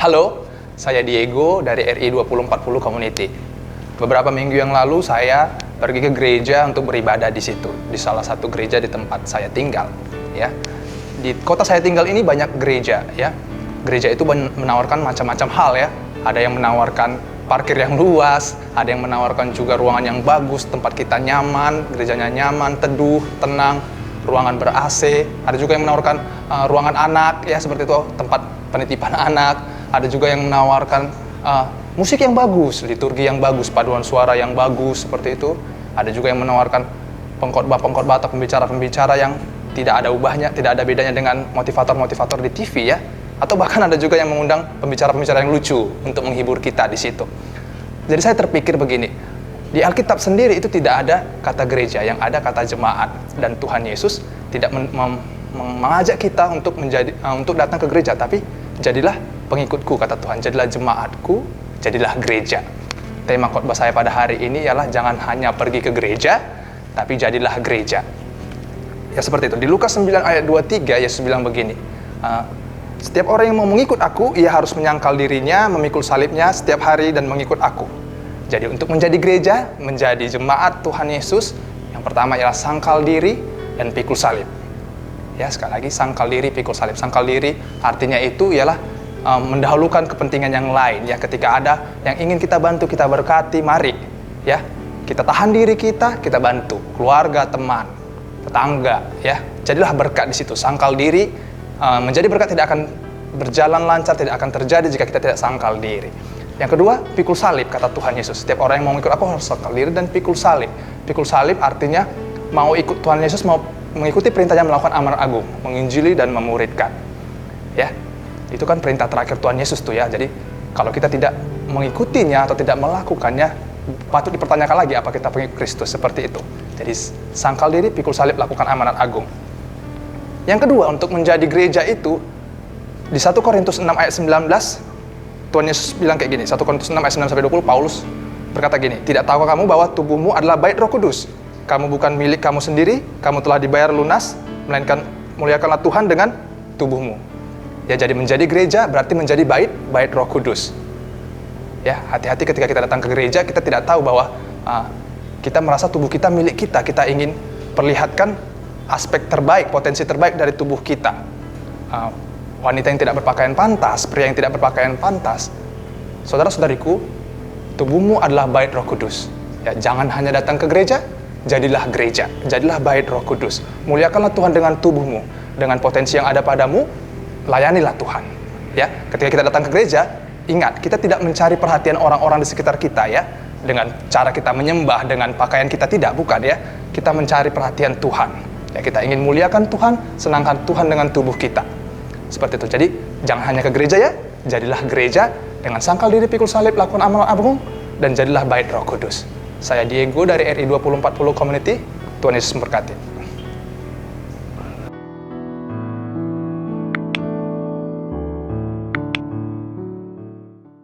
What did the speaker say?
Halo, saya Diego dari RI 2040 Community. Beberapa minggu yang lalu saya pergi ke gereja untuk beribadah di situ, di salah satu gereja di tempat saya tinggal. Ya, di kota saya tinggal ini banyak gereja. Ya, gereja itu menawarkan macam-macam hal. Ya, ada yang menawarkan parkir yang luas, ada yang menawarkan juga ruangan yang bagus, tempat kita nyaman, gerejanya nyaman, teduh, tenang, ruangan ber-AC. Ada juga yang menawarkan ruangan anak, ya seperti itu, tempat penitipan anak. Ada juga yang menawarkan musik yang bagus, liturgi yang bagus, paduan suara yang bagus, seperti itu. Ada juga yang menawarkan pengkhotbah atau pembicara-pembicara yang tidak ada ubahnya, tidak ada bedanya dengan motivator-motivator di TV, ya. Atau bahkan ada juga yang mengundang pembicara-pembicara yang lucu untuk menghibur kita di situ. Jadi saya terpikir begini, di Alkitab sendiri itu tidak ada kata gereja, yang ada kata jemaat. Dan Tuhan Yesus tidak mengajak kita untuk datang ke gereja, tapi jadilah pengikutku, kata Tuhan, jadilah jemaatku, jadilah gereja. Tema khotbah saya pada hari ini ialah jangan hanya pergi ke gereja, tapi jadilah gereja. Ya seperti itu. Di Lukas 9 ayat 23, Yesus bilang begini, setiap orang yang mau mengikut aku, ia harus menyangkal dirinya, memikul salibnya setiap hari dan mengikut aku. Jadi untuk menjadi gereja, menjadi jemaat Tuhan Yesus, yang pertama ialah sangkal diri dan pikul salib. Ya, sekali lagi, sangkal diri, pikul salib. Sangkal diri artinya itu ialah mendahulukan kepentingan yang lain. Ya, ketika ada yang ingin kita bantu, kita berkati, mari. Ya, kita tahan diri kita bantu. Keluarga, teman, tetangga. Ya, jadilah berkat di situ. Sangkal diri, menjadi berkat tidak akan berjalan lancar, tidak akan terjadi jika kita tidak sangkal diri. Yang kedua, pikul salib, kata Tuhan Yesus. Setiap orang yang mau ikut aku harus sangkal diri dan pikul salib. Pikul salib artinya mau ikut Tuhan Yesus, mau mengikuti perintahnya melakukan amanat agung, menginjili dan memuridkan. Ya, itu kan perintah terakhir Tuhan Yesus tuh, ya. Jadi kalau kita tidak mengikutinya atau tidak melakukannya, patut dipertanyakan lagi apa kita pengikut Kristus, seperti itu. Jadi sangkal diri, pikul salib, lakukan amanat agung. Yang kedua, untuk menjadi gereja itu di 1 Korintus 6 ayat 19, Tuhan Yesus bilang kayak gini. 1 Korintus 6 ayat 9 sampai 20, Paulus berkata gini, tidak tahukah kamu bahwa tubuhmu adalah bait Roh Kudus? Kamu bukan milik kamu sendiri, kamu telah dibayar lunas, melainkan muliakanlah Tuhan dengan tubuhmu. Ya, jadi menjadi gereja berarti menjadi bait Roh Kudus. Ya, hati-hati ketika kita datang ke gereja, kita tidak tahu bahwa kita merasa tubuh kita milik kita. Kita ingin perlihatkan aspek terbaik, potensi terbaik dari tubuh kita. Wanita yang tidak berpakaian pantas, pria yang tidak berpakaian pantas. Saudara-saudariku, tubuhmu adalah bait Roh Kudus. Ya, jangan hanya datang ke gereja, jadilah gereja, jadilah bait Roh Kudus. Muliakanlah Tuhan dengan tubuhmu, dengan potensi yang ada padamu, layanilah Tuhan. Ya, ketika kita datang ke gereja, ingat, kita tidak mencari perhatian orang-orang di sekitar kita, ya, dengan cara kita menyembah, dengan pakaian kita, tidak, bukan, ya. Kita mencari perhatian Tuhan. Ya, kita ingin muliakan Tuhan, senangkan Tuhan dengan tubuh kita. Seperti itu. Jadi, jangan hanya ke gereja, ya, jadilah gereja dengan sangkal diri, pikul salib, lakukan amanat agung, dan jadilah bait Roh Kudus. Saya Diego dari RI 2040 Community. Tuhan Yesus memberkati.